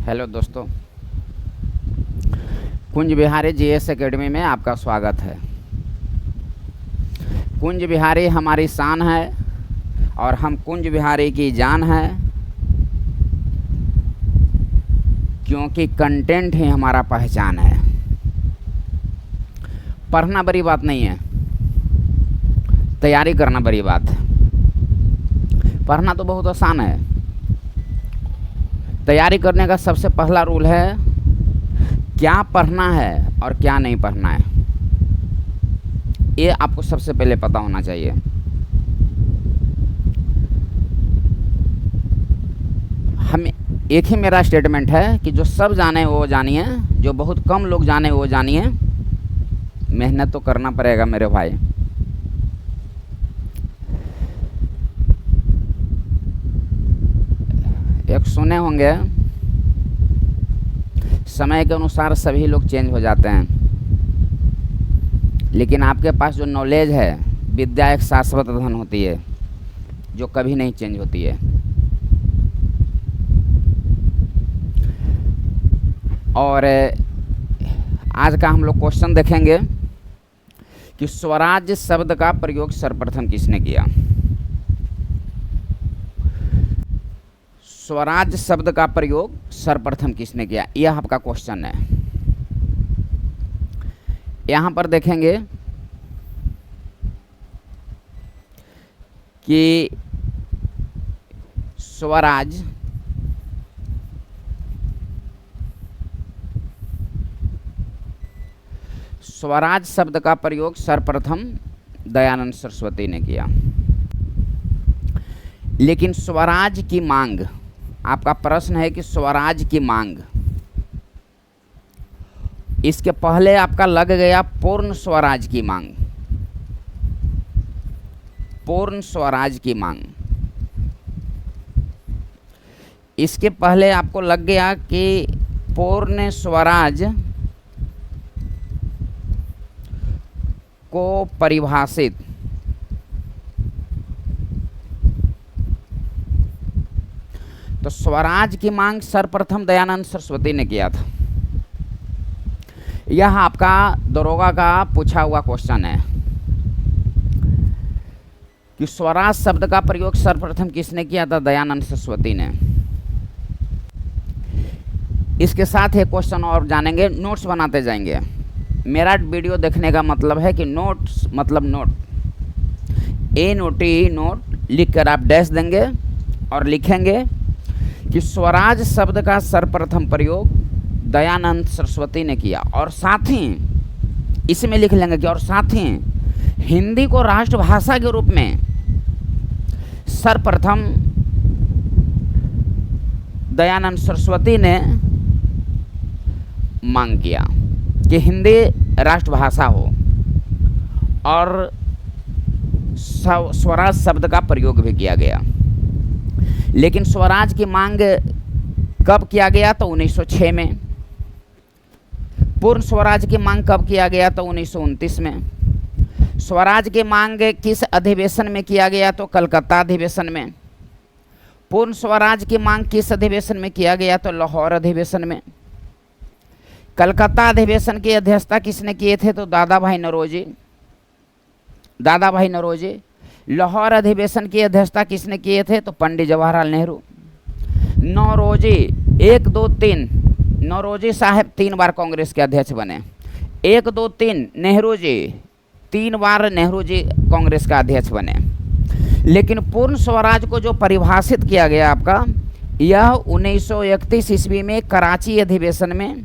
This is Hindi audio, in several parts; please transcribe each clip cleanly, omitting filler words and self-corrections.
हेलो दोस्तों, कुंज बिहारी जीएस एकेडमी में आपका स्वागत है। कुंज बिहारी हमारी शान है और हम कुंज बिहारी की जान है, क्योंकि कंटेंट ही हमारा पहचान है। पढ़ना बड़ी बात नहीं है, तैयारी करना बड़ी बात है। पढ़ना तो बहुत आसान है, तैयारी करने का सबसे पहला रूल है क्या पढ़ना है और क्या नहीं पढ़ना है, ये आपको सबसे पहले पता होना चाहिए। हम एक ही मेरा स्टेटमेंट है कि जो सब जाने वो जानिए, जो बहुत कम लोग जाने वो जानिए। मेहनत तो करना पड़ेगा मेरे भाई। एक सुने होंगे, समय के अनुसार सभी लोग चेंज हो जाते हैं, लेकिन आपके पास जो नॉलेज है, विद्या एक शाश्वत धन होती है जो कभी नहीं चेंज होती है। और आज का हम लोग क्वेश्चन देखेंगे कि स्वराज शब्द का प्रयोग सर्वप्रथम किसने किया। स्वराज शब्द का प्रयोग सर्वप्रथम किसने किया, यह आपका क्वेश्चन है। यहां पर देखेंगे कि स्वराज शब्द का प्रयोग सर्वप्रथम दयानंद सरस्वती ने किया। लेकिन स्वराज की मांग, आपका प्रश्न है कि स्वराज की मांग, इसके पहले आपका लग गया पूर्ण स्वराज की मांग। पूर्ण स्वराज की मांग, इसके पहले आपको लग गया कि पूर्ण स्वराज को परिभाषित तो स्वराज की मांग सर्वप्रथम दयानंद सरस्वती ने किया था। यह आपका दरोगा का पूछा हुआ क्वेश्चन है कि स्वराज शब्द का प्रयोग सर्वप्रथम किसने किया था, दयानंद सरस्वती ने। इसके साथ एक क्वेश्चन और जानेंगे, नोट्स बनाते जाएंगे। मेरा वीडियो देखने का मतलब है कि नोट्स मतलब नोट, NOT नोट लिखकर आप डैश देंगे और लिखेंगे कि स्वराज शब्द का सर्वप्रथम प्रयोग दयानंद सरस्वती ने किया। और साथ ही इसमें लिख लेंगे कि और साथ ही हिंदी को राष्ट्रभाषा के रूप में सर्वप्रथम दयानंद सरस्वती ने मांग किया कि हिंदी राष्ट्रभाषा हो, और स्वराज शब्द का प्रयोग भी किया गया। लेकिन स्वराज की मांग कब किया गया, तो 1906 में। पूर्ण स्वराज की मांग कब किया गया, तो 1929 में। स्वराज की मांग किस अधिवेशन में किया गया, तो कलकत्ता अधिवेशन में। पूर्ण स्वराज की मांग किस अधिवेशन में किया गया, तो लाहौर अधिवेशन में। कलकत्ता अधिवेशन की अध्यक्षता किसने किए थे, तो दादा भाई नौरोजी। लाहौर अधिवेशन की अध्यक्षता किसने किए थे, तो पंडित जवाहरलाल नेहरू। नौरोजी 1, 2, 3, नौरोजी साहब 3 बार कांग्रेस के अध्यक्ष बने। 1, 2, 3 नेहरू जी 3 बार नेहरू जी कांग्रेस का अध्यक्ष बने। लेकिन पूर्ण स्वराज को जो परिभाषित किया गया आपका, यह 1931 ईस्वी में कराची अधिवेशन में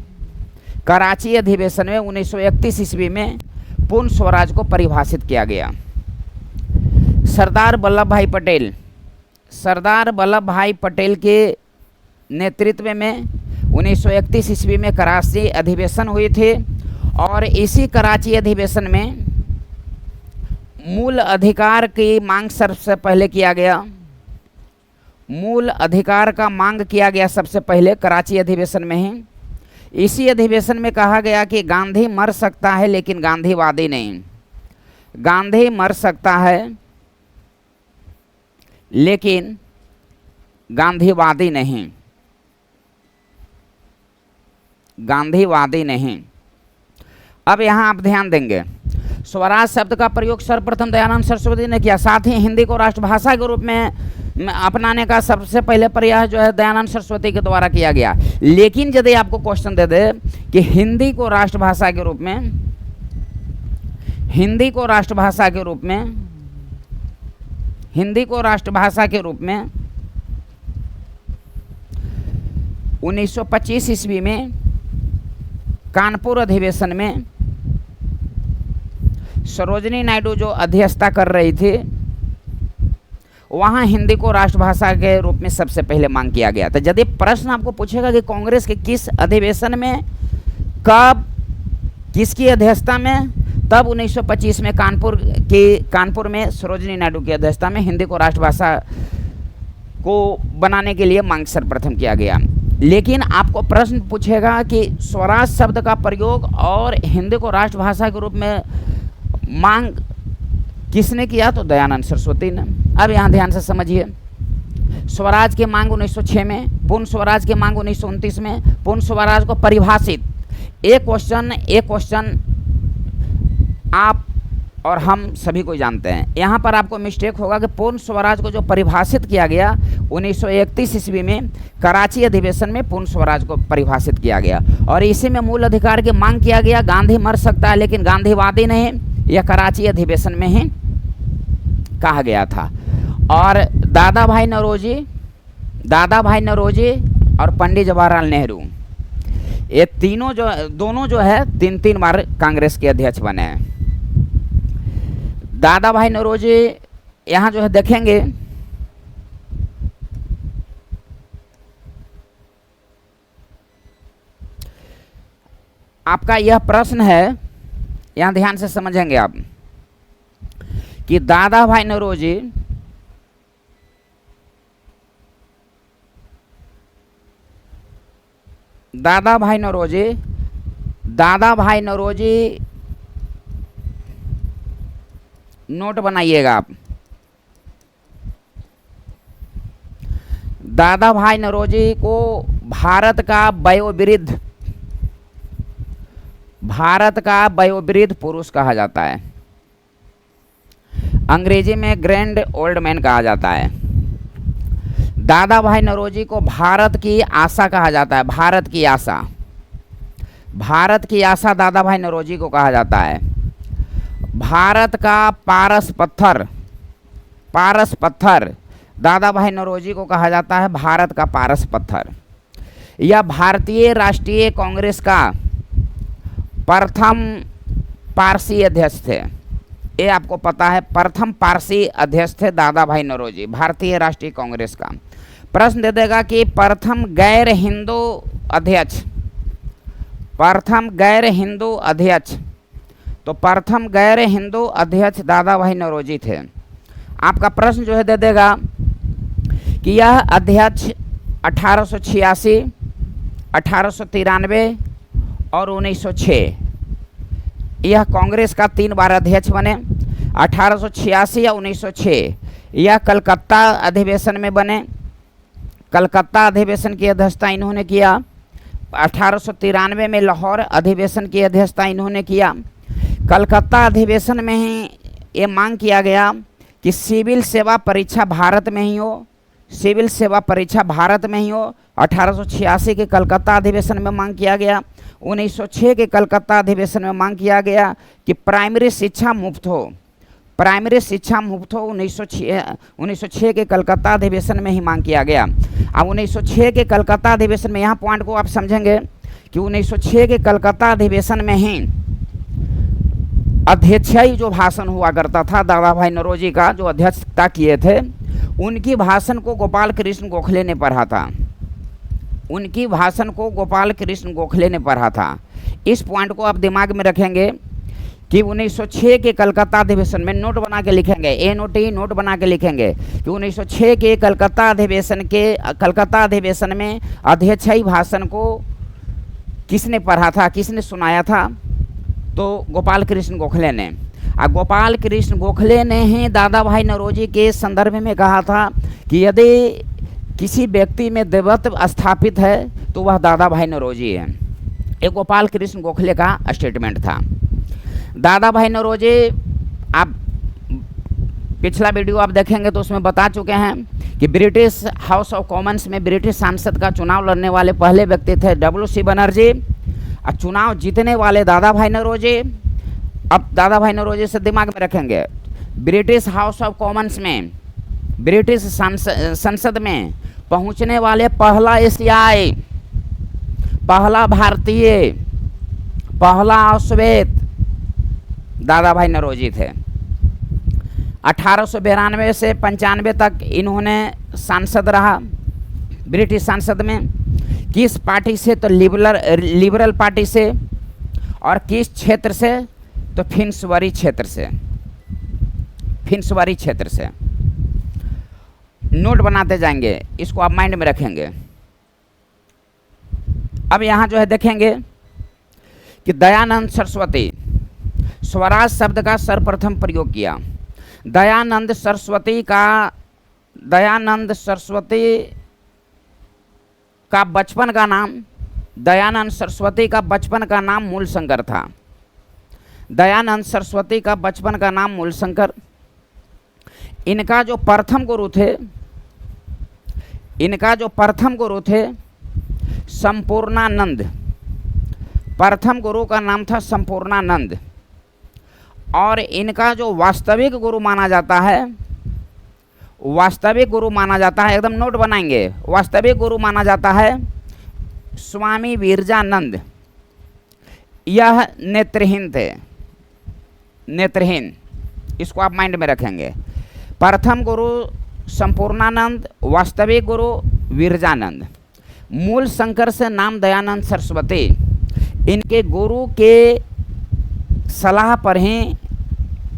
1931 ईस्वी में पूर्ण स्वराज को परिभाषित किया गया। सरदार वल्लभ भाई पटेल के नेतृत्व में 1931 ईस्वी में कराची अधिवेशन हुई थी, और इसी कराची अधिवेशन में मूल अधिकार की मांग सबसे पहले किया गया। मूल अधिकार का मांग किया गया सबसे पहले कराची अधिवेशन में ही। इसी अधिवेशन में कहा गया कि गांधी मर सकता है लेकिन गांधीवादी नहीं। गांधी मर सकता है लेकिन गांधीवादी नहीं। गांधीवादी नहीं। अब यहाँ आप ध्यान देंगे, स्वराज शब्द का प्रयोग सर्वप्रथम दयानंद सरस्वती ने किया। साथ ही हिंदी को राष्ट्रभाषा के रूप में अपनाने का सबसे पहले प्रयास जो है दयानंद सरस्वती के द्वारा किया गया। लेकिन यदि आपको क्वेश्चन दे दे कि हिंदी को राष्ट्रभाषा के रूप में, हिंदी को राष्ट्रभाषा के रूप में, हिंदी को राष्ट्रभाषा के रूप में 1925 ईस्वी में कानपुर अधिवेशन में सरोजिनी नायडू जो अध्यक्षता कर रही थी, वहाँ हिंदी को राष्ट्रभाषा के रूप में सबसे पहले मांग किया गया था। यदि प्रश्न आपको पूछेगा कि कांग्रेस के किस अधिवेशन में, कब, किसकी अध्यक्षता में, तब 1925 में कानपुर में सरोजिनी नायडू की अध्यक्षता में हिंदी को राष्ट्रभाषा को बनाने के लिए मांग सर्वप्रथम किया गया। लेकिन आपको प्रश्न पूछेगा कि स्वराज शब्द का प्रयोग और हिंदी को राष्ट्रभाषा के रूप में मांग किसने किया, तो दयानंद सरस्वती ने। अब यहाँ ध्यान से समझिए, स्वराज की मांग 1906 में, पूर्ण स्वराज की मांग 1929 में, पूर्ण स्वराज को परिभाषित, एक क्वेश्चन आप और हम सभी को जानते हैं। यहाँ पर आपको मिस्टेक होगा कि पूर्ण स्वराज को जो परिभाषित किया गया 1931 ईस्वी में कराची अधिवेशन में पूर्ण स्वराज को परिभाषित किया गया, और इसी में मूल अधिकार की मांग किया गया। गांधी मर सकता है लेकिन गांधीवादी नहीं, यह कराची अधिवेशन में ही कहा गया था। और दादा भाई नौरोजी और पंडित जवाहरलाल नेहरू, ये दोनों जो है 3 बार कांग्रेस के अध्यक्ष बने हैं। दादा भाई नौरोजी यहाँ जो है देखेंगे, आपका यह प्रश्न है, यहाँ ध्यान से समझेंगे आप कि दादा भाई नौरोजी नोट बनाइएगा आप। दादा भाई नौरोजी को भारत का वयोवृद्ध पुरुष कहा जाता है, अंग्रेजी में ग्रैंड ओल्ड मैन कहा जाता है। दादा भाई नौरोजी को भारत की आशा कहा जाता है, भारत की आशा दादा भाई नौरोजी को कहा जाता है। भारत का पारस पत्थर दादा भाई नौरोजी को कहा जाता है, भारत का पारस पत्थर। यह भारतीय राष्ट्रीय कांग्रेस का प्रथम पारसी अध्यक्ष थे, ये आपको पता है, प्रथम पारसी अध्यक्ष थे दादा भाई नौरोजी, भारतीय राष्ट्रीय कांग्रेस का। प्रश्न दे देगा कि प्रथम गैर हिंदू अध्यक्ष, तो प्रथम गैर हिंदू अध्यक्ष दादा भाई नौरोजी थे। आपका प्रश्न जो है दे देगा कि यह अध्यक्ष 1886, 1893 और 1906, यह कांग्रेस का 3 बार अध्यक्ष बने। 1886 या 1906 यह कलकत्ता अधिवेशन में बने, कलकत्ता अधिवेशन की अध्यक्षता इन्होंने किया। 1893 में लाहौर अधिवेशन की अध्यक्षता इन्होंने किया। कलकत्ता अधिवेशन में ही ये मांग किया गया कि सिविल सेवा परीक्षा भारत में ही हो, 1886 के कलकत्ता अधिवेशन में मांग किया गया। 1906 के कलकत्ता अधिवेशन में मांग किया गया कि प्राइमरी शिक्षा मुफ्त हो, 1906 के कलकत्ता अधिवेशन में ही मांग किया गया। अब 1906 के कलकत्ता अधिवेशन में, यहाँ पॉइंट को आप समझेंगे कि 1906 के कलकत्ता अधिवेशन में ही अध्यक्षीय जो भाषण हुआ करता था दादा भाई नौरोजी का, जो अध्यक्षता किए थे, उनकी भाषण को गोपाल कृष्ण गोखले ने पढ़ा था। इस पॉइंट को आप दिमाग में रखेंगे कि 1906 के कलकत्ता अधिवेशन में, नोट बना के लिखेंगे, नोट बना के लिखेंगे कि 1906 के कलकत्ता अधिवेशन में अध्यक्षीय भाषण को किसने पढ़ा था, किसने सुनाया था, तो गोपाल कृष्ण गोखले ने। गोपाल कृष्ण गोखले ने ही दादा भाई नौरोजी के संदर्भ में कहा था कि यदि किसी व्यक्ति में देवत्व स्थापित है तो वह दादा भाई नौरोजी है। ये गोपाल कृष्ण गोखले का स्टेटमेंट था। दादा भाई नौरोजी, आप पिछला वीडियो आप देखेंगे तो उसमें बता चुके हैं कि ब्रिटिश हाउस ऑफ कॉमन्स में ब्रिटिश सांसद का चुनाव लड़ने वाले पहले व्यक्ति थे WC बनर्जी, और चुनाव जीतने वाले दादा भाई नौरोजी। अब दादा भाई नौरोजी से दिमाग में रखेंगे, ब्रिटिश हाउस ऑफ कॉमन्स में, ब्रिटिश संसद में पहुंचने वाले पहला एशियाई, पहला भारतीय, पहला श्वेत दादा भाई नौरोजी थे। 1892 से 95 तक इन्होंने सांसद रहा ब्रिटिश संसद में। किस पार्टी से? तो लिबरल पार्टी से। और किस क्षेत्र से? तो फिन्सबरी क्षेत्र से, फिन्सबरी क्षेत्र से। नोट बनाते जाएंगे, इसको आप माइंड में रखेंगे। अब यहाँ जो है देखेंगे कि दयानंद सरस्वती, स्वराज शब्द का सर्वप्रथम प्रयोग किया। दयानंद सरस्वती का बचपन का नाम, दयानंद सरस्वती का बचपन का नाम मूलशंकर था। दयानंद सरस्वती का बचपन का नाम मूलशंकर। इनका जो प्रथम गुरु थे संपूर्णानंद, प्रथम गुरु का नाम था संपूर्णानंद। और इनका जो वास्तविक गुरु माना जाता है, एकदम नोट बनाएंगे, वास्तविक गुरु माना जाता है स्वामी विरजानंद। यह नेत्रहीन थे, नेत्रहीन, इसको आप माइंड में रखेंगे। प्रथम गुरु संपूर्णानंद, वास्तविक गुरु विरजानंद। मूल शंकर से नाम दयानंद सरस्वती। इनके गुरु के सलाह पर ही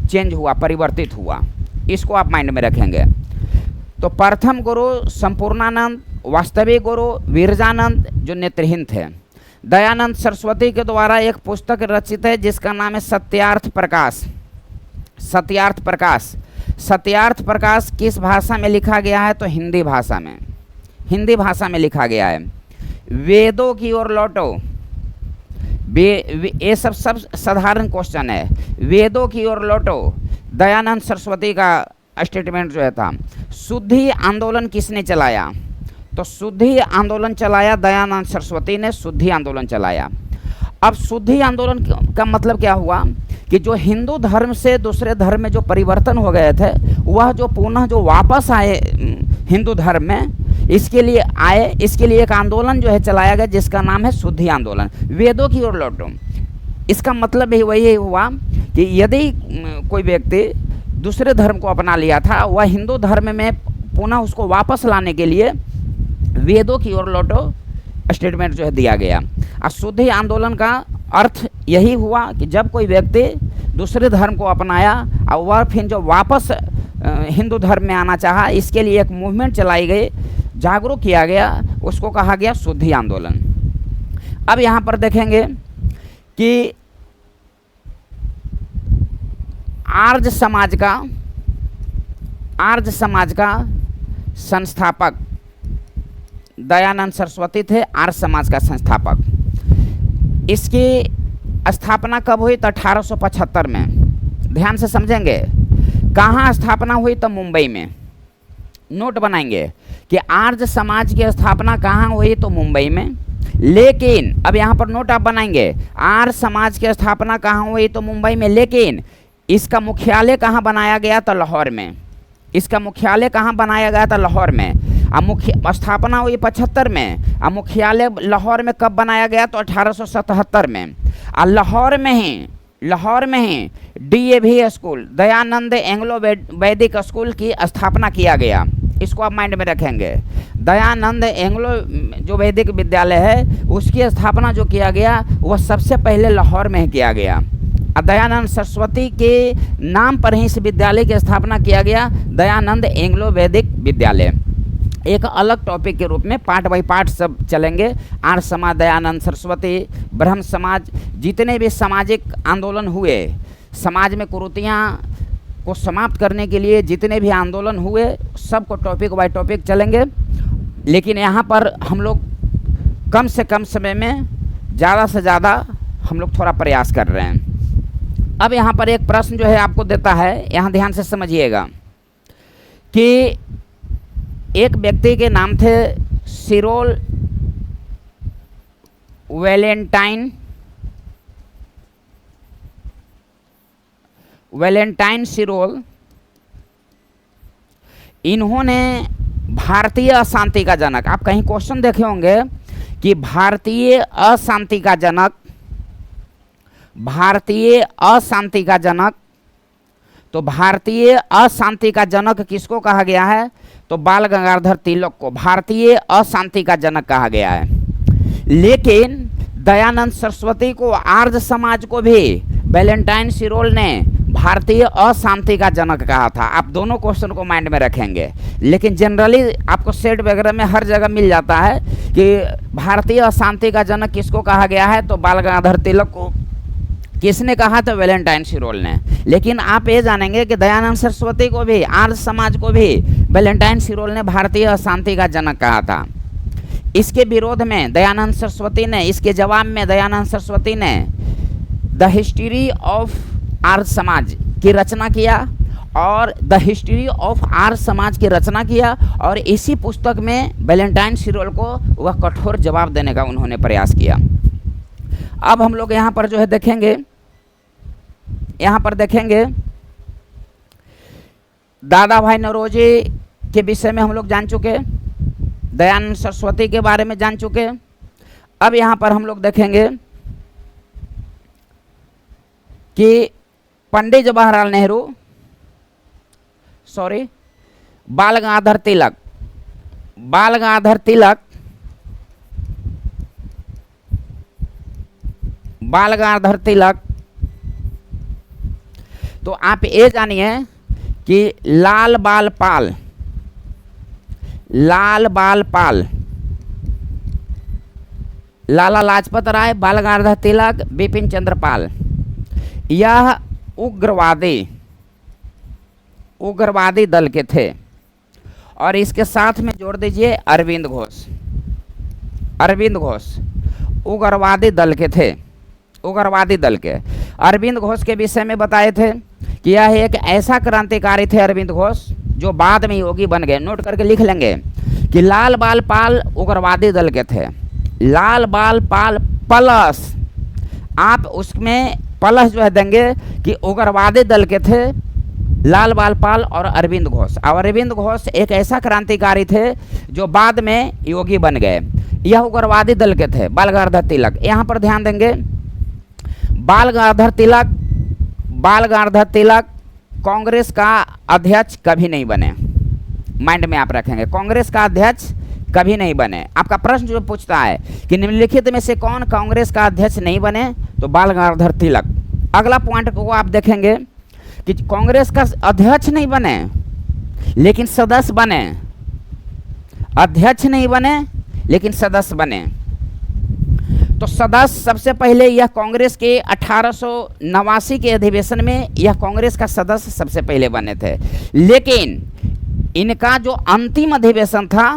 चेंज हुआ, परिवर्तित हुआ, इसको आप माइंड में रखेंगे। तो प्रथम गुरु संपूर्णानंद, वास्तविक गुरु विरजानंद जो नेत्रहीन थे। दयानंद सरस्वती के द्वारा एक पुस्तक रचित है जिसका नाम है सत्यार्थ प्रकाश। सत्यार्थ प्रकाश, सत्यार्थ प्रकाश किस भाषा में लिखा गया है? तो हिंदी भाषा में, हिंदी भाषा में लिखा गया है। वेदों की ओर लौटो, ये सब साधारण क्वेश्चन है। वेदों की ओर लौटो, दयानंद सरस्वती का स्टेटमेंट जो है था। शुद्धि आंदोलन किसने चलाया? तो शुद्धि आंदोलन चलाया दयानंद सरस्वती ने, शुद्धि आंदोलन चलाया। अब शुद्धि आंदोलन का मतलब क्या हुआ कि जो हिंदू धर्म से दूसरे धर्म में जो परिवर्तन हो गए थे, वह जो पुनः जो वापस आए हिंदू धर्म में, इसके लिए एक आंदोलन जो है चलाया गया जिसका नाम है शुद्धि आंदोलन। वेदों की ओर लौटो, इसका मतलब भी वही हुआ कि यदि कोई व्यक्ति दूसरे धर्म को अपना लिया था, वह हिंदू धर्म में पुनः उसको वापस लाने के लिए वेदों की ओर लौटो स्टेटमेंट जो है दिया गया। और शुद्धि आंदोलन का अर्थ यही हुआ कि जब कोई व्यक्ति दूसरे धर्म को अपनाया और वह फिर जो वापस हिंदू धर्म में आना चाहा, इसके लिए एक मूवमेंट चलाई गई, जागरूक किया गया, उसको कहा गया शुद्धि आंदोलन। अब यहाँ पर देखेंगे कि आर्य समाज का संस्थापक दयानंद सरस्वती थे। आर्य समाज का संस्थापक। इसकी स्थापना कब हुई? तो 1875 में। ध्यान से समझेंगे, कहाँ स्थापना हुई? तो मुंबई में। नोट बनाएंगे कि आर्य समाज की स्थापना कहाँ हुई? तो मुंबई में। लेकिन अब यहाँ पर नोट आप बनाएंगे, आर्य समाज की स्थापना कहाँ हुई? तो मुंबई में। लेकिन इसका मुख्यालय कहाँ बनाया गया? तो लाहौर में। इसका मुख्यालय कहाँ बनाया गया था? लाहौर में। मुख्य स्थापना हुई 75 में, और मुख्यालय लाहौर में कब बनाया गया? तो 1877 में। और लाहौर में ही DAV स्कूल, दयानंद एंग्लो वैदिक स्कूल की स्थापना किया गया। इसको आप माइंड में रखेंगे। दयानंद एंग्लो जो वैदिक विद्यालय है, उसकी स्थापना जो किया गया वह सबसे पहले लाहौर में ही किया गया। दयानंद सरस्वती के नाम पर ही इस विद्यालय की स्थापना किया गया, दयानंद एंग्लो वैदिक विद्यालय। एक अलग टॉपिक के रूप में पार्ट बाई पार्ट सब चलेंगे। आर्य समाज, दयानंद सरस्वती, ब्रह्म समाज, जितने भी सामाजिक आंदोलन हुए, समाज में कुरीतियाँ को समाप्त करने के लिए जितने भी आंदोलन हुए, सबको टॉपिक बाय टॉपिक चलेंगे। लेकिन यहाँ पर हम लोग कम से कम समय में ज़्यादा से ज़्यादा हम लोग थोड़ा प्रयास कर रहे हैं। अब यहाँ पर एक प्रश्न जो है आपको देता है, यहाँ ध्यान से समझिएगा कि एक व्यक्ति के नाम थे सिरोल वैलेंटाइन सिरोल। इन्होंने भारतीय अशांति का जनक, आप कहीं क्वेश्चन देखे होंगे कि भारतीय अशांति का जनक, भारतीय अशांति का जनक, तो भारतीय अशांति का जनक किसको कहा गया है? तो बाल गंगाधर तिलक को भारतीय अशांति का जनक कहा गया है। लेकिन दयानंद सरस्वती को, आर्य समाज को भी वैलेंटाइन सिरोल ने भारतीय अशांति का जनक कहा था। आप दोनों क्वेश्चन को माइंड में रखेंगे, लेकिन जनरली आपको सेट वगैरह में हर जगह मिल जाता है कि भारतीय अशांति का जनक किसको कहा गया है, तो बाल गंगाधर तिलक को। किसने कहा? तो वैलेंटाइन सिरोल ने। लेकिन आप ये जानेंगे कि दयानंद सरस्वती को भी, आर्य समाज को भी वैलेंटाइन सिरोल ने भारतीय अशांति का जनक कहा था। इसके विरोध में दयानंद सरस्वती ने, इसके जवाब में दयानंद सरस्वती ने the history of Arya Samaj की रचना किया, और the history of Arya Samaj की रचना किया, और इसी पुस्तक में वैलेंटाइन सिरोल को वह कठोर जवाब देने का उन्होंने प्रयास किया। अब हम लोग यहाँ पर जो है देखेंगे, यहाँ पर देखेंगे दादा भाई नौरोजी के विषय में हम लोग जान चुके, दयानंद सरस्वती के बारे में जान चुके। अब यहाँ पर हम लोग देखेंगे कि पंडित जवाहरलाल नेहरू, बाल गंगाधर तिलक, बाल गंगाधर तिलक, बाल गंगाधर तिलक, तो आप ये जानिए कि लाल बाल पाल, लाल बाल पाल, लाला लाजपत राय, बाल गंगाधर तिलक, बिपिन चंद्र पाल, यह उग्रवादी दल के थे। और इसके साथ में जोड़ दीजिए अरविंद घोष, अरविंद घोष उग्रवादी दल के थे, उग्रवादी दल के। अरविंद घोष के विषय में बताए थे कि यह एक ऐसा क्रांतिकारी थे अरविंद घोष जो बाद में योगी बन गए। नोट करके लिख लेंगे कि लाल बाल पाल उग्रवादी दल के थे। लाल बाल पाल प्लस, आप उसमें प्लस जो है देंगे कि उग्रवादी दल के थे लाल बाल पाल और अरविंद घोष। और अरविंद घोष एक ऐसा क्रांतिकारी थे जो बाद में योगी बन गए। यह उग्रवादी दल के थे। बाल गंगाधर तिलक, यहाँ पर ध्यान देंगे, बाल गंगाधर तिलक, बाल गंगाधर तिलक कांग्रेस का अध्यक्ष कभी नहीं बने। माइंड में आप रखेंगे, कांग्रेस का अध्यक्ष कभी नहीं बने। आपका प्रश्न जो पूछता है कि निम्नलिखित में से कौन कांग्रेस का अध्यक्ष नहीं बने, तो बाल गंगाधर तिलक। अगला पॉइंट को आप देखेंगे कि कांग्रेस का अध्यक्ष नहीं बने लेकिन सदस्य बने, अध्यक्ष नहीं बने लेकिन सदस्य बने। तो सदस्य सबसे पहले यह कांग्रेस के 1889 के अधिवेशन में यह कांग्रेस का सदस्य सबसे पहले बने थे। लेकिन इनका जो अंतिम अधिवेशन था,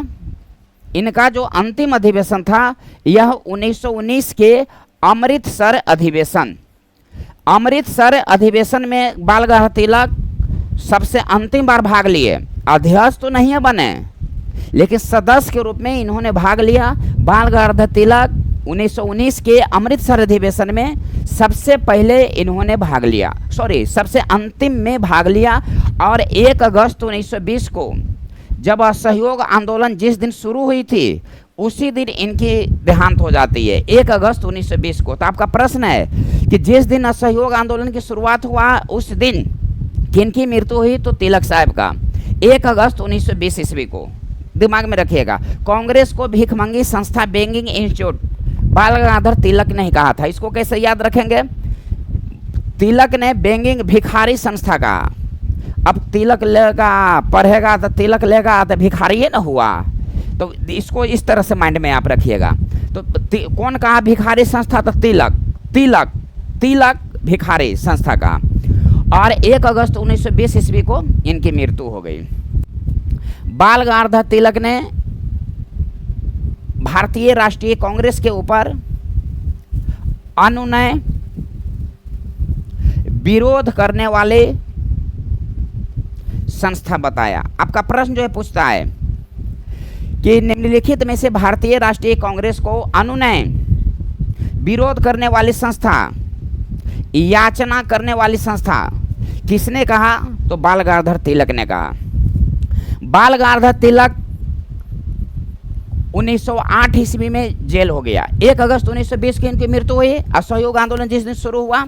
इनका जो अंतिम अधिवेशन था यह 1919 के अमृतसर अधिवेशन, अमृतसर अधिवेशन में बाल गंगाधर तिलक सबसे अंतिम बार भाग लिए। अध्यक्ष तो नहीं बने लेकिन सदस्य के रूप में इन्होंने भाग लिया। बाल गंगाधर तिलक 1919 के अमृतसर अधिवेशन में सबसे पहले इन्होंने भाग लिया, सबसे अंतिम में भाग लिया। और 1 अगस्त 1920 को जब असहयोग आंदोलन जिस दिन शुरू हुई थी उसी दिन इनकी देहांत हो जाती है, 1 अगस्त 1920 को। तो आपका प्रश्न है कि जिस दिन असहयोग आंदोलन की शुरुआत हुआ उस दिन किनकी मृत्यु हुई, तो तिलक साहब का, 1 अगस्त 1920 ईस्वी को। दिमाग में रखिएगा, कांग्रेस को भिखमंगी संस्था बैंकिंग इंस्टीट्यूट बाल गंगाधर तिलक ने कहा था। इसको कैसे याद रखेंगे, तिलक ने बैंकिंग भिखारी संस्था का। अब तिलक लेगा पढ़ेगा तो तिलक लेगा तो भिखारी ही ना हुआ, तो इसको इस तरह से माइंड में आप रखिएगा। तो कौन कहा भिखारी संस्था, तो तिलक, तिलक, तिलक भिखारी संस्था का। और 1 अगस्त 1920 ईस्वी को इनकी मृत्यु हो गई। बाल गंगाधर तिलक ने भारतीय राष्ट्रीय कांग्रेस के ऊपर अनुनय विरोध करने वाले संस्था बताया। आपका प्रश्न जो है पूछता है कि निम्नलिखित में से भारतीय राष्ट्रीय कांग्रेस को अनुनय विरोध करने वाली संस्था, याचना करने वाली संस्था किसने कहा? तो बाल गंगाधर तिलक ने कहा। बाल गंगाधर तिलक 1908 ईस्वी में जेल हो गया। 1 अगस्त 1920 की इनकी मृत्यु हुई। असहयोग आंदोलन जिस दिन शुरू हुआ,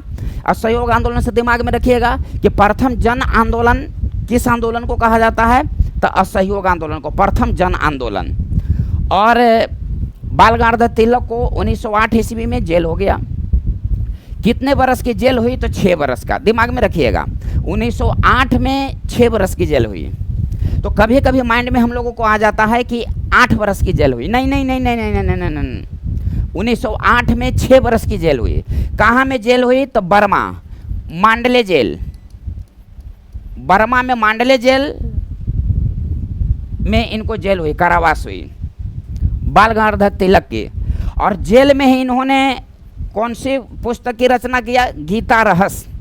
असहयोग आंदोलन से दिमाग में रखिएगा कि प्रथम जन आंदोलन किस आंदोलन को कहा जाता है? तो असहयोग आंदोलन को प्रथम जन आंदोलन। और बाल गंगाधर तिलक को 1908 ईस्वी में जेल हो गया। कितने बरस की जेल हुई? तो 6 बरस का। दिमाग में रखिएगा 1908 में 6 बरस की जेल हुई। तो कभी कभी माइंड में हम लोगों को आ जाता है कि 8 बरस की जेल हुई। नहीं नहीं नहीं नहीं नहीं नहीं नहीं नहीं, 1908 में 6 बरस की जेल हुई। कहाँ में जेल हुई? तो बर्मा, मांडले जेल। बर्मा में मांडले जेल में इनको जेल हुई, कारावास हुई बाल गंगाधर तिलक की। और जेल में ही इन्होंने कौन सी पुस्तक की रचना किया? गीता रहस्य।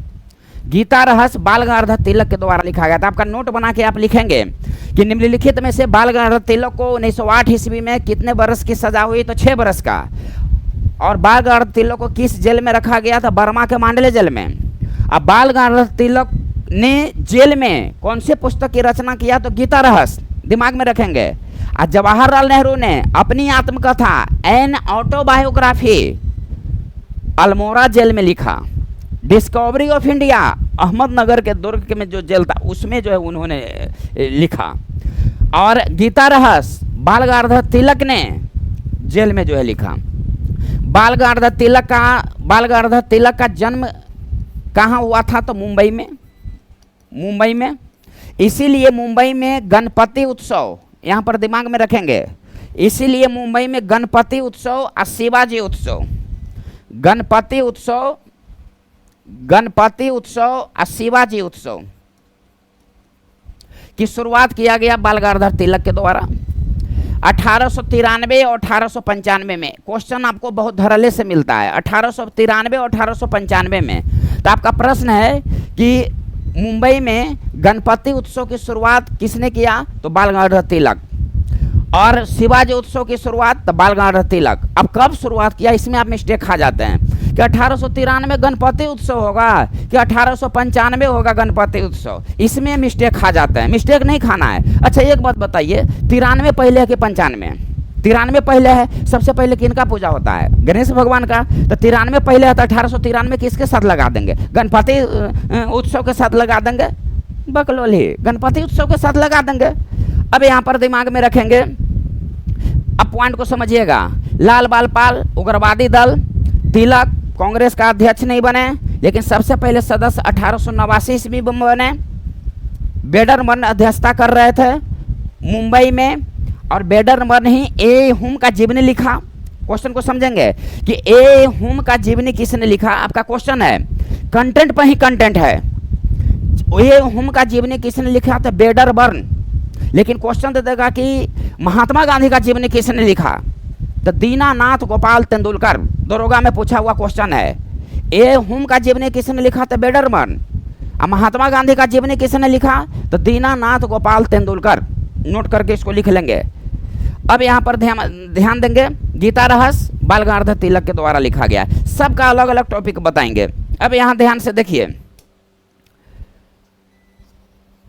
गीता रहस्य बाल गंगाधर तिलक के द्वारा लिखा गया था। आपका नोट बना के आप लिखेंगे कि निम्नलिखित में से बाल गंगाधर तिलक को 1908 ईस्वी में कितने बरस की सजा हुई? तो 6 बरस का। और बाल गंगाधर तिलक को किस जेल में रखा गया था? बर्मा के मांडले जेल में। अब बाल गंगाधर तिलक ने जेल में कौन से पुस्तक की रचना किया? तो गीता रहस्य। दिमाग में रखेंगे। और जवाहरलाल नेहरू ने अपनी आत्मकथा एन ऑटोबायोग्राफी अल्मोड़ा जेल में लिखा। डिस्कवरी ऑफ इंडिया अहमदनगर के दुर्ग में जो जेल था उसमें जो है उन्होंने लिखा। और गीता रहस्य बाल गंगाधर तिलक ने जेल में जो है लिखा। बाल गंगाधर तिलक का जन्म कहाँ हुआ था? तो मुंबई में। मुंबई में, इसीलिए मुंबई में गणपति उत्सव, यहाँ पर दिमाग में रखेंगे, इसीलिए मुंबई में गणपति उत्सव और शिवाजी उत्सव, गणपति उत्सव और शिवाजी उत्सव की शुरुआत किया गया बाल गंगाधर तिलक के द्वारा 1893 और 1895 में। क्वेश्चन आपको बहुत धड़ल्ले से मिलता है 1893 और 1895 में। तो आपका प्रश्न है कि मुंबई में गणपति उत्सव की शुरुआत किसने किया? तो बाल गंगाधर तिलक। और शिवाजी उत्सव की शुरुआत तो बाल गंगाधर तिलक। अब कब शुरुआत किया, इसमें आप मिस्टेक खा जाते हैं कि 1893 गणपति उत्सव होगा कि 1895 होगा गणपति उत्सव, इसमें मिस्टेक खा जाते हैं। मिस्टेक नहीं खाना है। अच्छा एक बात बताइए, 93 पहले है कि 95? 93 पहले है। सबसे पहले किनका पूजा होता है? गणेश भगवान का। तो 93 पहले है तो 1893 किसके साथ लगा देंगे? गणपति उत्सव के साथ लगा देंगे। बकलोली, गणपति उत्सव के साथ लगा देंगे। अब यहाँ पर दिमाग में रखेंगे, अब पॉइंट को समझिएगा। लाल बाल पाल उग्रवादी दल, तिलक कांग्रेस का अध्यक्ष नहीं बने, लेकिन सबसे पहले सदस्य 1889 ईस्वी में बने। बेडरमन अध्यक्षता कर रहे थे मुंबई में। और बेडरमन ही ए हुम का जीवनी लिखा। क्वेश्चन को समझेंगे कि ए हुम का जीवनी किसने लिखा? आपका क्वेश्चन है, कंटेंट पर ही कंटेंट है। ए हुम का जीवनी किसने लिखा? तो बेडरबर्न। लेकिन क्वेश्चन दे देगा कि महात्मा गांधी का जीवनी किसने लिखा? तो दीनानाथ गोपाल तेंदुलकर। दरोगा में पूछा हुआ क्वेश्चन है। ए हुम का जीवनी किसने लिखा? तो बेडरमन। और महात्मा गांधी का जीवनी किसने लिखा? तो दीनानाथ गोपाल तेंदुलकर। नोट करके इसको लिख लेंगे। अब यहाँ पर ध्यान देंगे, गीता रहस्य बाल गंगाधर तिलक के द्वारा लिखा गया है। सबका अलग अलग टॉपिक बताएंगे। अब यहाँ ध्यान से देखिए,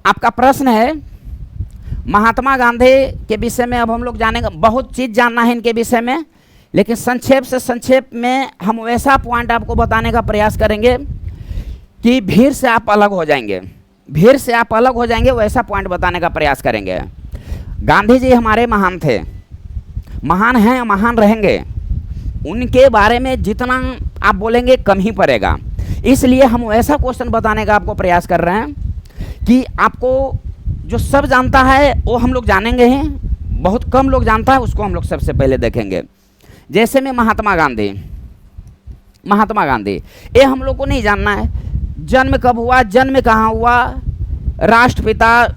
आपका प्रश्न है महात्मा गांधी के विषय में। अब हम लोग जानेंगे, बहुत चीज़ जानना है इनके विषय में, लेकिन संक्षेप से संक्षेप में हम वैसा पॉइंट आपको बताने का प्रयास करेंगे कि भीड़ से आप अलग हो जाएंगे। भीड़ से आप अलग हो जाएंगे, वैसा पॉइंट बताने का प्रयास करेंगे। गांधी जी हमारे महान थे, महान हैं, महान रहेंगे। उनके बारे में जितना आप बोलेंगे कम ही पड़ेगा। इसलिए हम वैसा क्वेश्चन बताने का आपको प्रयास कर रहे हैं कि आपको जो सब जानता है वो हम लोग जानेंगे ही, बहुत कम लोग जानता है उसको हम लोग सबसे पहले देखेंगे। जैसे में महात्मा गांधी ये हम लोग को नहीं जानना है। जन्म कब हुआ, जन्म कहाँ हुआ, राष्ट्रपिता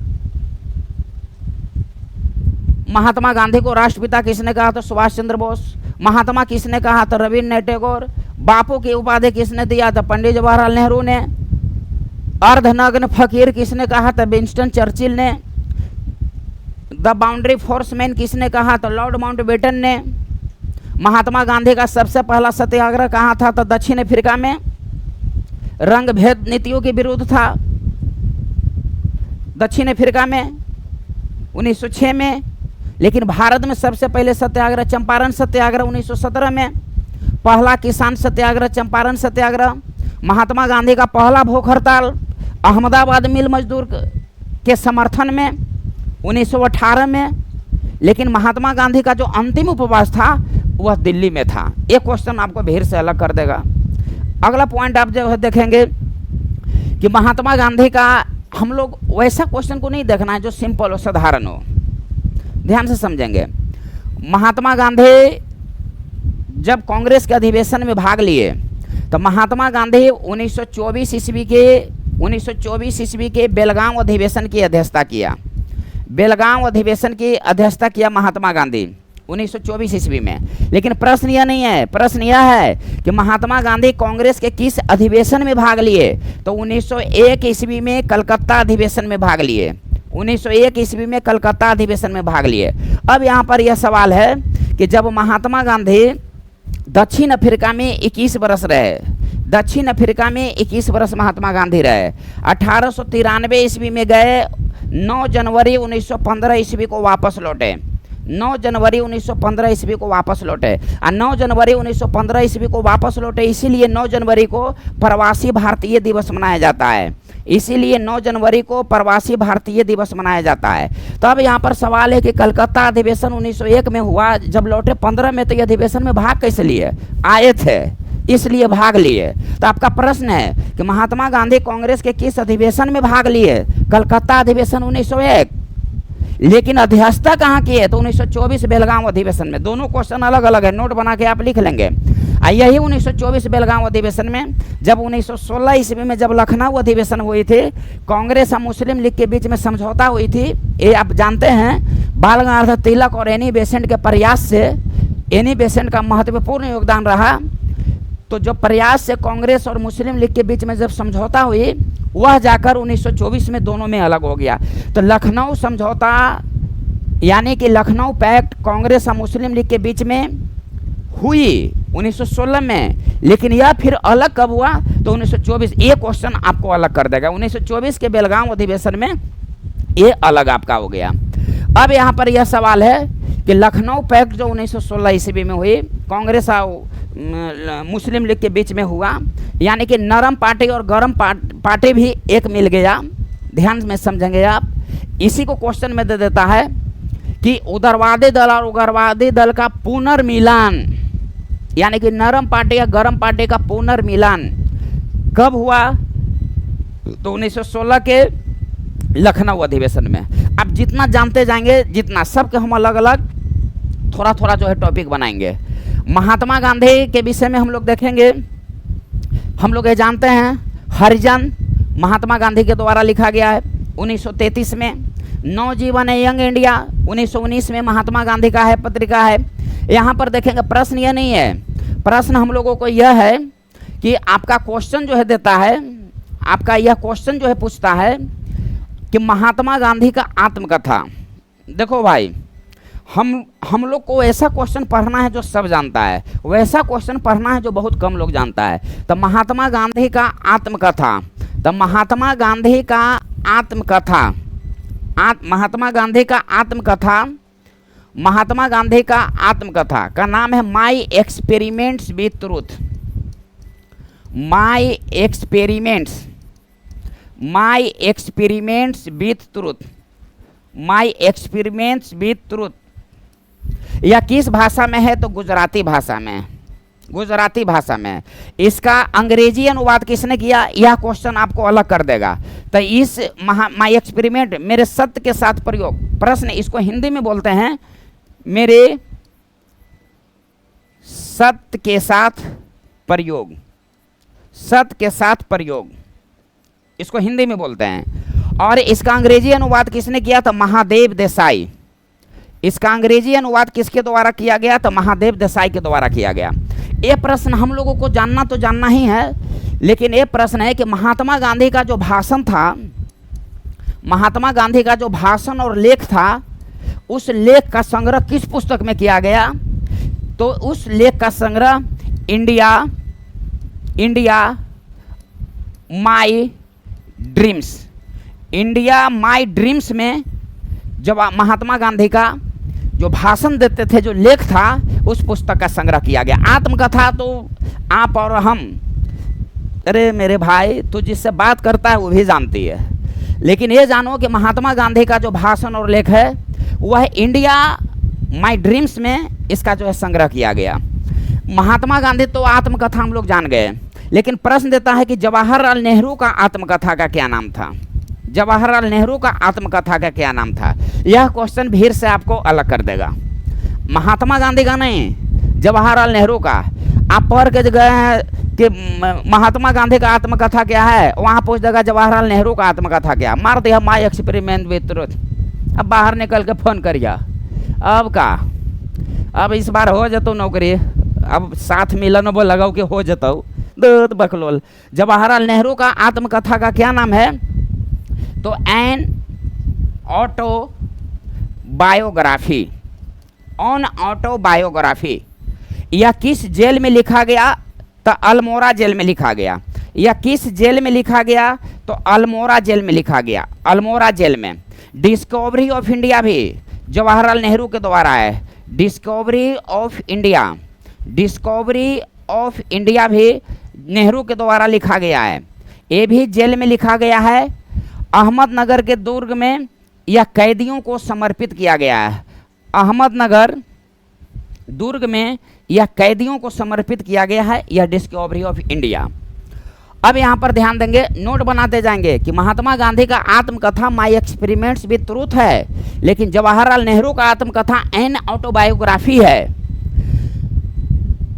महात्मा गांधी को राष्ट्रपिता किसने कहा? तो सुभाष चंद्र बोस। महात्मा किसने कहा? तो रविन्द्रनाथ टैगोर। बापू की उपाधि किसने दिया? था पंडित जवाहरलाल नेहरू ने। अर्धनग्न फकीर किसने कहा? था विंस्टन चर्चिल ने। द बाउंड्री फोर्स मैन किसने कहा? तो लॉर्ड माउंटबेटन ने। महात्मा गांधी का सबसे पहला सत्याग्रह कहाँ था? तो दक्षिण अफ्रीका में। रंग भेद नीतियों के विरुद्ध था दक्षिण अफ्रीका में 1906 में। लेकिन भारत में सबसे पहले सत्याग्रह चंपारण सत्याग्रह 1917 में। पहला किसान सत्याग्रह चंपारण सत्याग्रह। महात्मा गांधी का पहला भूख हड़ताल अहमदाबाद मिल मजदूर के समर्थन में 1918 में। लेकिन महात्मा गांधी का जो अंतिम उपवास था वह दिल्ली में था। ये क्वेश्चन आपको भीड़ से अलग कर देगा। अगला पॉइंट आप जो है देखेंगे कि महात्मा गांधी का, हम लोग वैसा क्वेश्चन को नहीं देखना है जो सिंपल और साधारण हो, ध्यान से समझेंगे। महात्मा गांधी जब कांग्रेस के अधिवेशन में भाग लिए तो महात्मा गांधी 1924 ईस्वी के बेलगांव अधिवेशन की अध्यक्षता किया। बेलगांव अधिवेशन की अध्यक्षता किया महात्मा गांधी 1924 ईस्वी में। लेकिन प्रश्न यह नहीं है, प्रश्न यह है कि महात्मा गांधी कांग्रेस के किस अधिवेशन में भाग लिए? तो 1901 ईस्वी में कलकत्ता अधिवेशन में भाग लिए। 1901 ईस्वी में कलकत्ता अधिवेशन में भाग लिए। अब यहाँ पर यह सवाल है कि जब महात्मा गांधी दक्षिण अफ्रीका में 21 वर्ष रहे, दक्षिण अफ्रीका में 21 वर्ष महात्मा गांधी रहे, 1893 ईस्वी में गए, 9 जनवरी 1915 ईस्वी को वापस लौटे, 9 जनवरी 1915 ईस्वी को वापस लौटे। और 9 जनवरी 1915 ईस्वी को वापस लौटे, इसीलिए 9 जनवरी को प्रवासी भारतीय दिवस मनाया जाता है। इसीलिए 9 जनवरी को प्रवासी भारतीय दिवस मनाया जाता है। तो अब यहाँ पर सवाल है कि कलकत्ता अधिवेशन 1901 में हुआ, जब लौटे 15 में, तो ये अधिवेशन में भाग कैसे लिए? आए थे इसलिए भाग लिए। तो आपका प्रश्न है कि महात्मा गांधी कांग्रेस के किस अधिवेशन में भाग लिए? कलकत्ता अधिवेशन 1901। लेकिन अध्यक्षता कहाँ की है? तो 1924 बेलगांव अधिवेशन में। दोनों क्वेश्चन अलग अलग है, नोट बना के आप लिख लेंगे। यही 1924 बेलगांव अधिवेशन में, जब 1916 ईस्वी में जब लखनऊ अधिवेशन हुई थी, कांग्रेस और मुस्लिम लीग के बीच में समझौता हुई थी। ये आप जानते हैं, बाल गंगाधर तिलक और एनी बेसेंट के प्रयास से, एनी बेसेंट का महत्वपूर्ण योगदान रहा। तो जो प्रयास से कांग्रेस और मुस्लिम लीग के बीच में जब समझौता हुई, वह जाकर 1924 में दोनों में अलग हो गया। तो लखनऊ समझौता यानी कि लखनऊ पैक्ट कांग्रेस और मुस्लिम लीग के बीच में हुई 1916 में, लेकिन यह फिर अलग कब हुआ? तो 1924। ये क्वेश्चन आपको अलग कर देगा। 1924 के बेलगांव अधिवेशन में ये अलग आपका हो गया। अब यहाँ पर यह सवाल है कि लखनऊ पैक्ट जो 1916 ईस्वी में हुई, कांग्रेस और मुस्लिम लीग के बीच में हुआ, यानी कि नरम पार्टी और गरम पार्टी भी एक मिल गया। ध्यान में समझेंगे आप। इसी को क्वेश्चन में दे देता है कि उदारवादी दल और उग्रवादी दल का पुनर्मिलान, यानी कि नरम पार्टी या गरम पार्टी का पुनर्मिलान कब हुआ? तो 1916 के लखनऊ अधिवेशन में। अब जितना जानते जाएंगे, जितना सबके हम अलग अलग थोड़ा थोड़ा जो है टॉपिक बनाएंगे। महात्मा गांधी के विषय में हम लोग देखेंगे। हम लोग ये जानते हैं, हरिजन महात्मा गांधी के द्वारा लिखा गया है 1933 में। नवजीवन यंग इंडिया 1919 में महात्मा गांधी का है, पत्रिका है। यहाँ पर देखेंगे, प्रश्न यह नहीं है, प्रश्न हम लोगों को यह है कि आपका क्वेश्चन जो है देता है, आपका यह क्वेश्चन जो है पूछता है कि महात्मा गांधी का आत्मकथा। देखो भाई, हम लोग को ऐसा क्वेश्चन पढ़ना है जो सब जानता है, वैसा क्वेश्चन पढ़ना है जो बहुत कम लोग जानता है। तो महात्मा गांधी का आत्मकथा, तो महात्मा गांधी का आत्मकथा, महात्मा गांधी का आत्मकथा, महात्मा गांधी का आत्मकथा का नाम है my experiments with truth. My experiments, my experiments with truth, my experiments with truth. यह किस भाषा में है? तो गुजराती भाषा में, गुजराती भाषा में। इसका अंग्रेजी अनुवाद किसने किया? यह क्वेश्चन आपको अलग कर देगा। तो इस माई एक्सपेरिमेंट, मेरे सत्य के साथ प्रयोग, प्रश्न इसको हिंदी में बोलते हैं मेरे सत्य के साथ प्रयोग, सत्य के साथ प्रयोग, इसको हिंदी में बोलते हैं। और इसका अंग्रेजी अनुवाद किसने किया? तो महादेव देसाई। इसका अंग्रेजी अनुवाद किसके द्वारा किया गया? तो महादेव देसाई के द्वारा किया गया। ये प्रश्न हम लोगों को जानना तो जानना ही है, लेकिन ये प्रश्न है कि महात्मा गांधी का जो भाषण था, महात्मा गांधी का जो भाषण और लेख था, उस लेख का संग्रह किस पुस्तक में किया गया? तो उस लेख का संग्रह India my dreams, India my dreams में जब महात्मा गांधी का जो भाषण देते थे, जो लेख था, उस पुस्तक का संग्रह किया गया। आत्मकथा तो आप और हम, अरे मेरे भाई, तू जिससे बात करता है वो भी जानती है, लेकिन ये जानो कि महात्मा गांधी का जो भाषण और लेख है वह इंडिया माई ड्रीम्स में इसका जो है संग्रह किया गया। महात्मा गांधी तो आत्मकथा हम लोग जान गए, लेकिन प्रश्न देता है कि जवाहरलाल नेहरू का आत्मकथा का क्या नाम था? जवाहरलाल नेहरू का आत्मकथा का क्या नाम था? यह क्वेश्चन भीड़ से आपको अलग कर देगा। महात्मा गांधी का नहीं, जवाहरलाल नेहरू का। आप पढ़ के गए हैं कि महात्मा गांधी का आत्मकथा क्या है, वहाँ पूछ देगा जवाहरलाल नेहरू का आत्मकथा क्या। मार दिया माई एक्सपेरिमेंट विद ट्रुथ। अब बाहर निकल के फ़ोन करिए। अब का, अब इस बार हो जतो नौकरी, अब साथ मिलन वो लगाओ कि हो जतो दूध बकलोल। जवाहरलाल नेहरू का आत्मकथा का क्या नाम है? तो एन ऑटोबायोग्राफी, ऑन ऑटोबायोग्राफी। यह किस जेल में लिखा गया? तो अल्मोड़ा जेल में लिखा गया। यह किस जेल में लिखा गया? तो अल्मोड़ा जेल में लिखा गया, अल्मोड़ा जेल में। डिस्कवरी ऑफ इंडिया भी जवाहरलाल नेहरू के द्वारा है। Discovery of India, discovery of India भी नेहरू के द्वारा लिखा गया है। ये भी जेल में लिखा गया है। अहमदनगर के दुर्ग में यह कैदियों को समर्पित किया गया है। अहमदनगर दुर्ग में यह कैदियों को समर्पित किया गया है, यह डिस्कवरी ऑफ इंडिया। अब यहाँ पर ध्यान देंगे, नोट बनाते जाएंगे कि महात्मा गांधी का आत्मकथा माई एक्सपेरिमेंट्स विद ट्रूथ है, लेकिन जवाहरलाल नेहरू का आत्मकथा एन ऑटोबायोग्राफी है।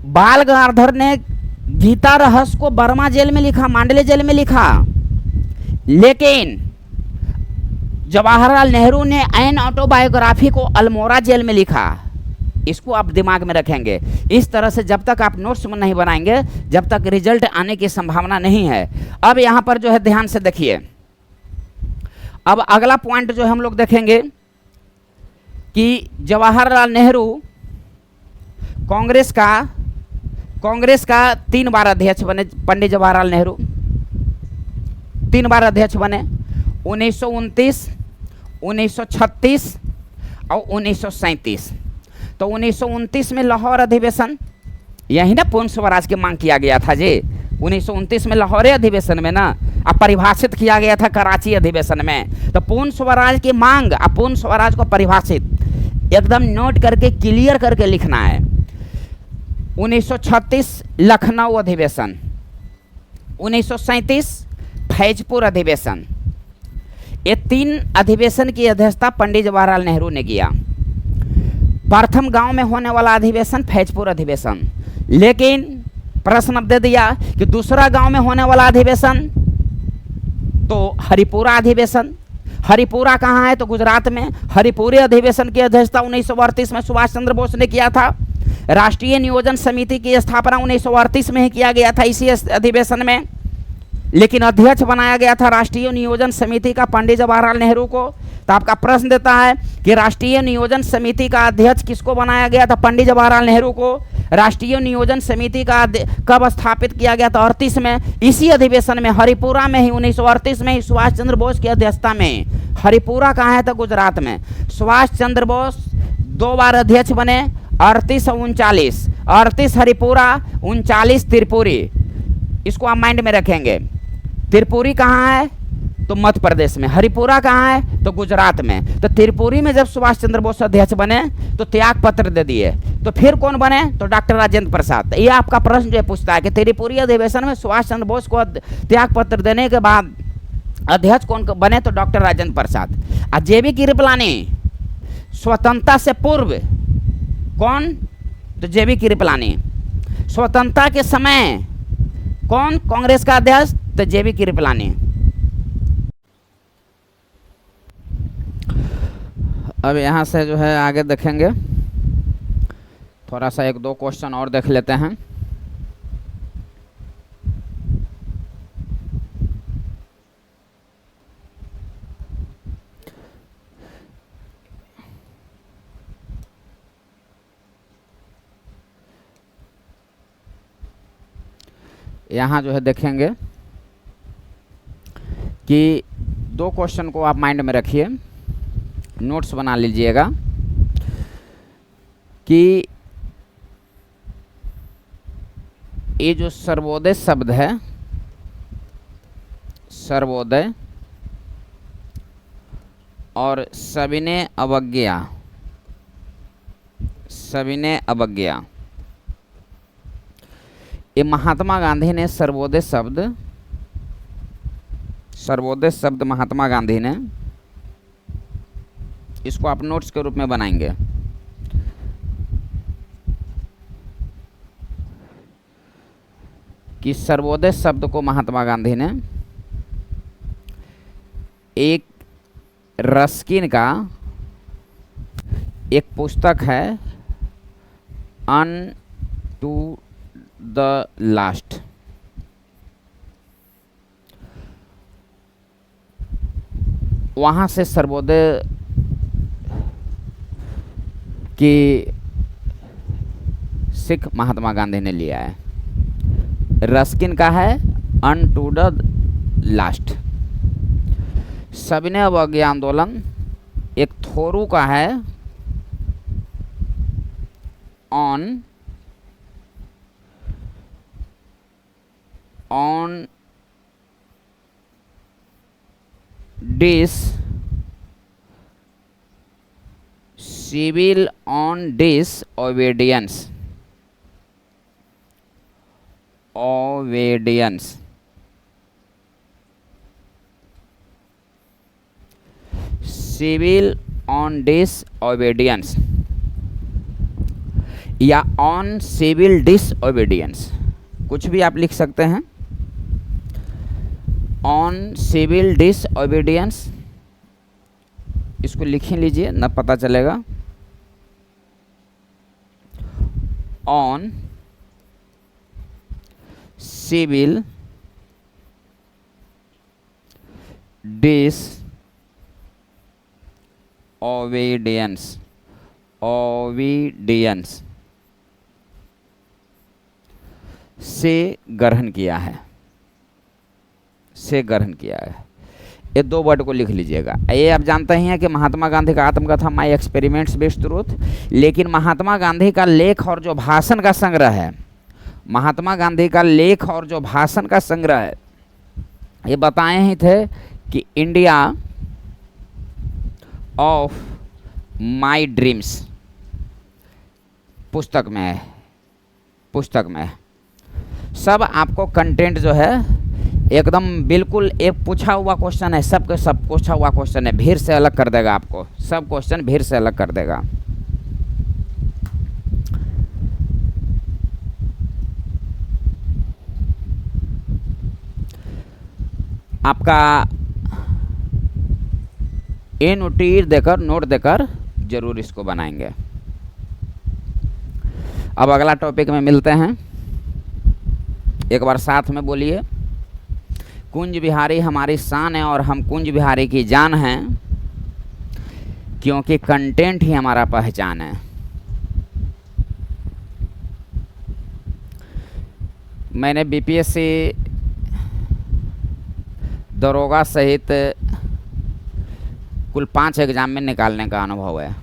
बाल गंगाधर ने गीता रहस्य को बर्मा जेल में लिखा, मांडले जेल में लिखा, लेकिन जवाहरलाल नेहरू ने एन ऑटोबायोग्राफी को अल्मोड़ा जेल में लिखा। इसको आप दिमाग में रखेंगे। इस तरह से जब तक आप नोट्स में नहीं बनाएंगे, जब तक रिजल्ट आने की संभावना नहीं है। अब यहाँ पर जो है ध्यान से देखिए, अब अगला पॉइंट जो हम लोग देखेंगे कि जवाहरलाल नेहरू कांग्रेस का 3 बार अध्यक्ष बने। पंडित जवाहरलाल नेहरू 3 बार अध्यक्ष बने, 1929, 1936 और 1937। तो 1929 में लाहौर अधिवेशन, यही ना पूर्ण स्वराज की मांग किया गया था जी। 1929 में लाहौर अधिवेशन में ना अब परिभाषित किया गया था कराची अधिवेशन में। तो पूर्ण स्वराज की मांग, अब पूर्ण स्वराज को परिभाषित एकदम नोट करके क्लियर करके लिखना है। 1936 लखनऊ अधिवेशन, 1937 फैजपुर अधिवेशन। ये 3 अधिवेशन की अध्यक्षता पंडित जवाहरलाल नेहरू ने किया। प्रथम गांव में होने वाला अधिवेशन फैजपुर अधिवेशन, लेकिन प्रश्न अब दे दिया कि दूसरा गांव में होने वाला अधिवेशन तो हरिपुरा अधिवेशन। हरिपुरा कहाँ है? तो गुजरात में। हरिपुरे अधिवेशन की अध्यक्षता 1938 में सुभाष चंद्र बोस ने किया था। राष्ट्रीय नियोजन समिति की स्थापना 1938 में ही किया गया था इसी अधिवेशन में, लेकिन अध्यक्ष बनाया गया था राष्ट्रीय नियोजन समिति का पंडित जवाहरलाल नेहरू को। तो आपका प्रश्न देता है कि राष्ट्रीय नियोजन समिति का अध्यक्ष किसको बनाया गया था? पंडित जवाहरलाल नेहरू को। राष्ट्रीय नियोजन समिति का कब स्थापित किया गया था? 38 में। इसी अधिवेशन में हरिपुरा में ही 1938 में ही सुभाष चंद्र बोस की अध्यक्षता में। हरिपुरा कहाँ है? तो गुजरात में। सुभाष चंद्र बोस 2 बार अध्यक्ष बने, 38 और 39। 38 हरिपुरा, 39 त्रिपुरी। इसको आप माइंड में रखेंगे। त्रिपुरी कहाँ है? तो मध्य प्रदेश में। हरिपुरा कहाँ है? तो गुजरात में। तो त्रिपुरी में जब सुभाष चंद्र बोस अध्यक्ष बने तो त्याग पत्र दे दिए। तो फिर कौन बने? तो डॉक्टर राजेंद्र प्रसाद। ये आपका प्रश्न जो पूछता है कि त्रिपुरी अधिवेशन में सुभाष चंद्र बोस को त्याग पत्र देने के बाद अध्यक्ष कौन बने? तो डॉक्टर राजेंद्र प्रसाद। और जेबी कृपलानी स्वतंत्रता से पूर्व कौन? तो जेबी कृपलानी। स्वतंत्रता के समय कौन कांग्रेस का अध्यक्ष? तो जेबी कृपलानी। अब यहाँ से जो है आगे देखेंगे, थोड़ा सा 1-2 क्वेश्चन और देख लेते हैं। यहाँ जो है देखेंगे कि दो क्वेश्चन को आप माइंड में रखिए, नोट्स बना लीजिएगा कि ये जो सर्वोदय शब्द है, सर्वोदय और सविनय अवज्ञा, सविनय अवज्ञा, ये महात्मा गांधी ने सर्वोदय शब्द महात्मा गांधी ने, इसको आप नोट्स के रूप में बनाएंगे। कि सर्वोदय शब्द को महात्मा गांधी ने एक रस्किन का एक पुस्तक है अन टू द लास्ट, वहाँ से सर्वोदय की सिख महात्मा गांधी ने लिया है। रस्किन का है अन टू द लास्ट। सविनय अवज्ञा आंदोलन एक थोरू का है on dis civil on disobedience, obedience, civil on disobedience या ऑन सिविल डिसओबीडियंस, कुछ भी आप लिख सकते हैं। ऑन सिविल डिसओबीडियंस, इसको लिख लीजिए न पता चलेगा। ऑन सिविल डिसओबीडियंस, ओबीडियंस से ग्रहण किया है, से ग्रहण किया है। ये दो वर्ड को लिख लीजिएगा। ये आप जानते ही हैं कि महात्मा गांधी का आत्मकथा माई एक्सपेरिमेंट्स बेस्ड ट्रूथ, लेकिन महात्मा गांधी का लेख और जो भाषण का संग्रह है, महात्मा गांधी का लेख और जो भाषण का संग्रह है, ये बताए ही थे कि इंडिया ऑफ माई ड्रीम्स पुस्तक में है, पुस्तक में सब आपको कंटेंट जो है एकदम बिल्कुल एक पूछा हुआ क्वेश्चन है, सबके सब पूछा हुआ क्वेश्चन है, भीड़ से अलग कर देगा आपको, सब क्वेश्चन भीड़ से अलग कर देगा। आपका ए नोटिस देकर, नोट देकर जरूर इसको बनाएंगे। अब अगला टॉपिक में मिलते हैं, एक बार साथ में बोलिए। कुंज बिहारी हमारी शान है और हम कुंज बिहारी की जान हैं, क्योंकि कंटेंट ही हमारा पहचान है। मैंने बीपीएससी दरोगा सहित कुल 5 एग्जाम में निकालने का अनुभव है।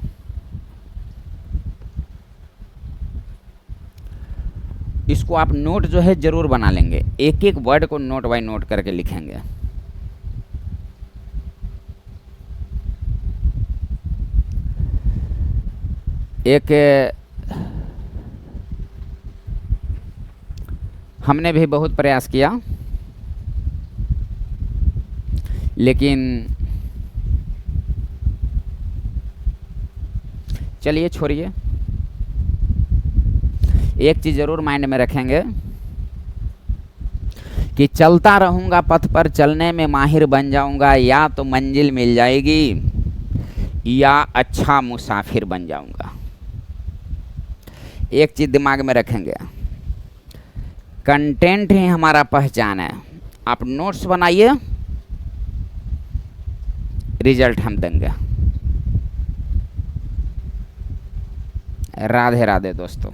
इसको आप नोट जो है जरूर बना लेंगे, एक एक वर्ड को नोट बाय नोट करके लिखेंगे। एक हमने भी बहुत प्रयास किया, लेकिन चलिए छोड़िए। एक चीज़ ज़रूर माइंड में रखेंगे कि चलता रहूँगा पथ पर, चलने में माहिर बन जाऊँगा, या तो मंजिल मिल जाएगी या अच्छा मुसाफिर बन जाऊँगा। एक चीज़ दिमाग में रखेंगे, कंटेंट ही हमारा पहचान है। आप नोट्स बनाइए, रिजल्ट हम देंगे। राधे राधे दोस्तों।